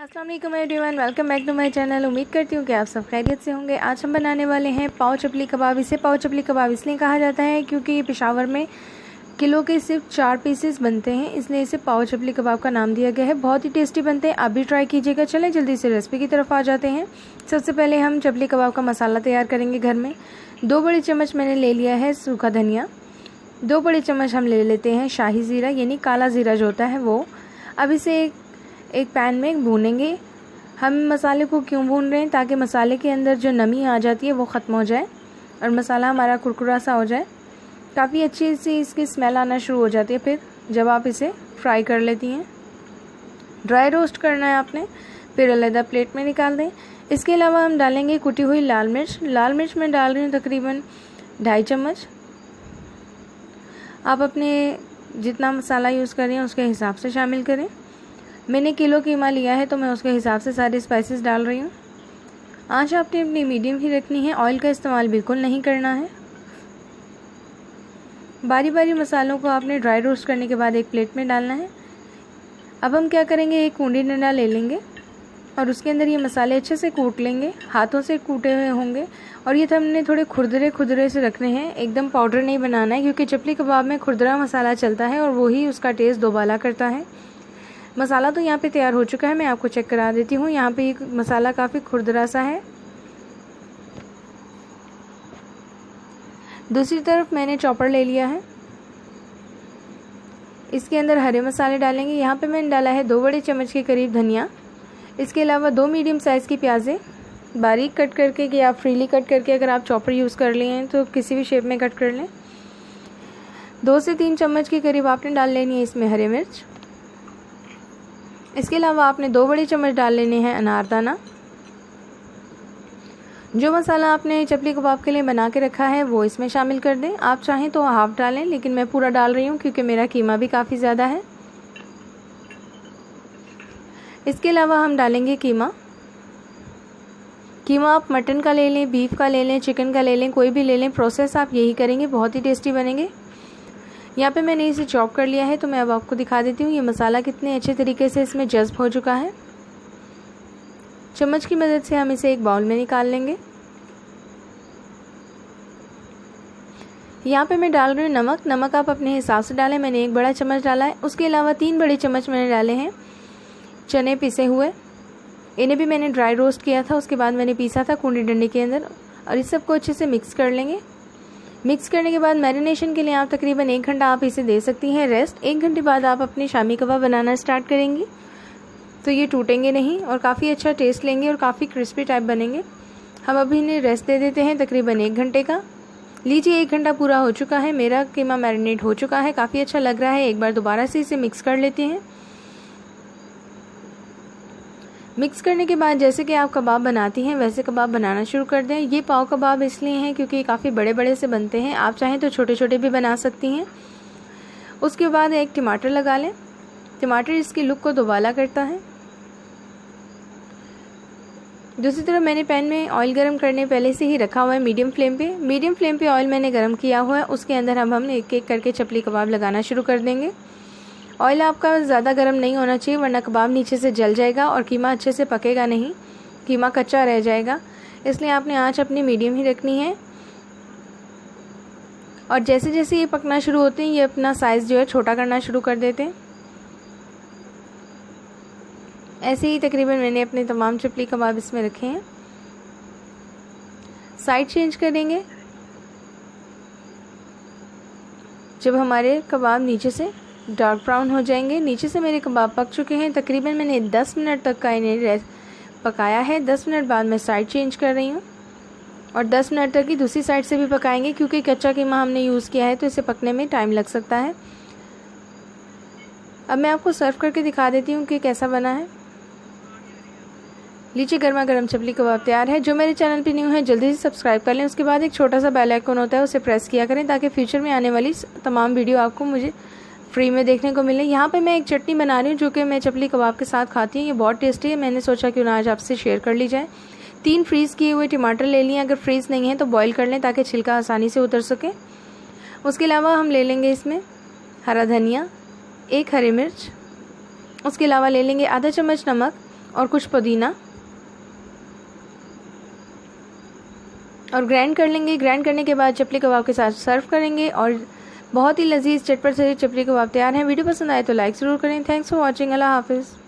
अस्सलाम वालेकुम everyone, welcome back to my channel. उम्मीद करती हूँ कि आप सब खैरियत से होंगे। आज हम बनाने वाले हैं पाव चपली कबाब। इसे पाव चपली कबाब इसलिए कहा जाता है क्योंकि ये पेशावर में किलो के सिर्फ 4 पीसेस बनते हैं, इसलिए इसे पाव चपली कबाब का नाम दिया गया है। बहुत ही टेस्टी बनते हैं, आप भी ट्राई कीजिएगा। चलें जल्दी से रेसिपी की तरफ आ जाते हैं। सबसे पहले हम चपली कबाब का मसाला तैयार करेंगे घर में। 2 बड़े चम्मच मैंने ले लिया है सूखा धनिया। 2 बड़े चम्मच हम ले लेते हैं शाही ज़ीरा, यानी काला ज़ीरा जो होता है वो। अब इसे एक पैन में भूनेंगे। हम मसाले को क्यों भून रहे हैं? ताकि मसाले के अंदर जो नमी आ जाती है वो ख़त्म हो जाए और मसाला हमारा कुरकुरा सा हो जाए। काफ़ी अच्छी सी इसकी स्मेल आना शुरू हो जाती है फिर जब आप इसे फ्राई कर लेती हैं। ड्राई रोस्ट करना है आपने, फिर अलग प्लेट में निकाल दें। इसके अलावा हम डालेंगे कुटी हुई लाल मिर्च। लाल मिर्च मैं डाल रही हूँ तकरीबन 2.5 चम्मच। आप अपने जितना मसाला यूज़ कर रहे हैं उसके हिसाब से शामिल करें। मैंने किलो कीमा लिया है तो मैं उसके हिसाब से सारे स्पाइसेस डाल रही हूँ। आंच आपने अपनी मीडियम ही रखनी है, ऑयल का इस्तेमाल बिल्कुल नहीं करना है। बारी बारी मसालों को आपने ड्राई रोस्ट करने के बाद एक प्लेट में डालना है। अब हम क्या करेंगे, एक कूंडी डंडा ले लेंगे और उसके अंदर ये मसाले अच्छे से कूट लेंगे। हाथों से कूटे हुए होंगे और ये हमने थोड़े खुरदरे खुरदरे से रखने हैं, एकदम पाउडर नहीं बनाना है क्योंकि चपली कबाब में खुरदरा मसाला चलता है और वही उसका टेस्ट दोबाला करता है। मसाला तो यहाँ पे तैयार हो चुका है, मैं आपको चेक करा देती हूँ। यहाँ पे ये मसाला काफ़ी खुरदरा सा है। दूसरी तरफ मैंने चॉपर ले लिया है, इसके अंदर हरे मसाले डालेंगे। यहाँ पे मैंने डाला है 2 बड़े चम्मच के करीब धनिया। इसके अलावा 2 मीडियम साइज़ की प्याज़ें बारीक कट करके, कि आप फ्रीली कट करके अगर आप चॉपर यूज़ कर लिए हैं तो किसी भी शेप में कट कर लें। 2 से 3 चम्मच के करीब आपने डाल लेनी है इसमें हरी मिर्च। इसके अलावा आपने 2 बड़े चम्मच डाल लेने हैं अनारदाना। जो मसाला आपने चपली कबाब के लिए बना के रखा है वो इसमें शामिल कर दें। आप चाहें तो हाफ डालें, लेकिन मैं पूरा डाल रही हूँ क्योंकि मेरा कीमा भी काफ़ी ज़्यादा है। इसके अलावा हम डालेंगे कीमा। कीमा आप मटन का ले लें, बीफ का ले लें, चिकन का ले लें, कोई भी ले लें, प्रोसेस आप यही करेंगे, बहुत ही टेस्टी बनेंगे। यहाँ पे मैंने इसे चॉप कर लिया है तो मैं अब आपको दिखा देती हूँ ये मसाला कितने अच्छे तरीके से इसमें जज़्ब हो चुका है। चम्मच की मदद से हम इसे एक बाउल में निकाल लेंगे। यहाँ पे मैं डाल रही हूँ नमक। नमक आप अपने हिसाब से डालें, मैंने 1 बड़ा चम्मच डाला है। उसके अलावा 3 बड़े चम्मच मैंने डाले हैं चने पिसे हुए। इन्हें भी मैंने ड्राई रोस्ट किया था, उसके बाद मैंने पीसा था कूंडी डंडे के अंदर। और इस सबको अच्छे से मिक्स कर लेंगे। मिक्स करने के बाद मैरिनेशन के लिए आप तकरीबन 1 घंटा आप इसे दे सकती हैं रेस्ट। 1 घंटे बाद आप अपने शामी कबाब बनाना स्टार्ट करेंगी तो ये टूटेंगे नहीं और काफ़ी अच्छा टेस्ट लेंगे और काफ़ी क्रिस्पी टाइप बनेंगे। हम अभी इन्हें रेस्ट दे देते हैं तकरीबन 1 घंटे का। लीजिए 1 घंटा पूरा हो चुका है, मेरा कीमा मैरिनेट हो चुका है, काफ़ी अच्छा लग रहा है। एक बार दोबारा से इसे मिक्स कर लेते हैं। मिक्स करने के बाद जैसे कि आप कबाब बनाती हैं वैसे कबाब बनाना शुरू कर दें। ये पाव कबाब इसलिए हैं क्योंकि ये काफ़ी बड़े बड़े से बनते हैं, आप चाहें तो छोटे छोटे भी बना सकती हैं। उसके बाद एक टमाटर लगा लें। टमाटर इसकी लुक को दोबाला करता है। दूसरी तरफ मैंने पैन में ऑयल गरम करने पहले से ही रखा हुआ है मीडियम फ्लेम पे। मीडियम फ्लेम पे ऑयल मैंने गरम किया हुआ है, उसके अंदर हम एक एक करके चपली कबाब लगाना शुरू कर देंगे। ऑयल आपका ज़्यादा गर्म नहीं होना चाहिए वरना कबाब नीचे से जल जाएगा और कीमा अच्छे से पकेगा नहीं, कीमा कच्चा रह जाएगा। इसलिए आपने आंच अपनी मीडियम ही रखनी है। और जैसे जैसे ये पकना शुरू होते हैं ये अपना साइज़ जो है छोटा करना शुरू कर देते हैं। ऐसे ही तकरीबन मैंने अपने तमाम चपली कबाब इसमें रखे हैं। साइड चेंज करेंगे जब हमारे कबाब नीचे से डार्क ब्राउन हो जाएंगे। नीचे से मेरे कबाब पक चुके हैं। तकरीबन मैंने 10 मिनट तक का इन्हें पकाया है। 10 मिनट बाद मैं साइड चेंज कर रही हूँ और 10 मिनट तक ही दूसरी साइड से भी पकाएंगे क्योंकि कच्चा कीमा हमने यूज़ किया है तो इसे पकने में टाइम लग सकता है। अब मैं आपको सर्व करके दिखा देती हूँ कि कैसा बना है। लीजिए गर्मा गर्म चपली कबाब तैयार है। जो मेरे चैनल पे न्यू है जल्दी से सब्सक्राइब कर लें। उसके बाद एक छोटा सा बेल आइकन होता है उसे प्रेस किया करें ताकि फ्यूचर में आने वाली तमाम वीडियो आपको मुझे फ्री में देखने को मिले। यहाँ पे मैं एक चटनी बना रही हूँ जो कि मैं चपली कबाब के साथ खाती हूँ। ये बहुत टेस्टी है, मैंने सोचा क्यों ना आज आपसे शेयर कर ली जाए। 3 फ्रीज़ किए हुए टमाटर ले लिए, अगर फ्रीज़ नहीं है तो बॉईल कर लें ताकि छिलका आसानी से उतर सके। उसके अलावा हम ले लेंगे इसमें हरा धनिया, 1 हरी मिर्च, उसके अलावा ले लेंगे आधा चम्मच नमक और कुछ पुदीना और ग्राइंड कर लेंगे। ग्राइंड करने के बाद चपली कबाब के साथ सर्व करेंगे और बहुत ही लजीज चटपट से चपली कबाब तैयार हैं। वीडियो पसंद आए तो लाइक ज़रूर करें। Thanks for watching. अल्लाह हाफिज़।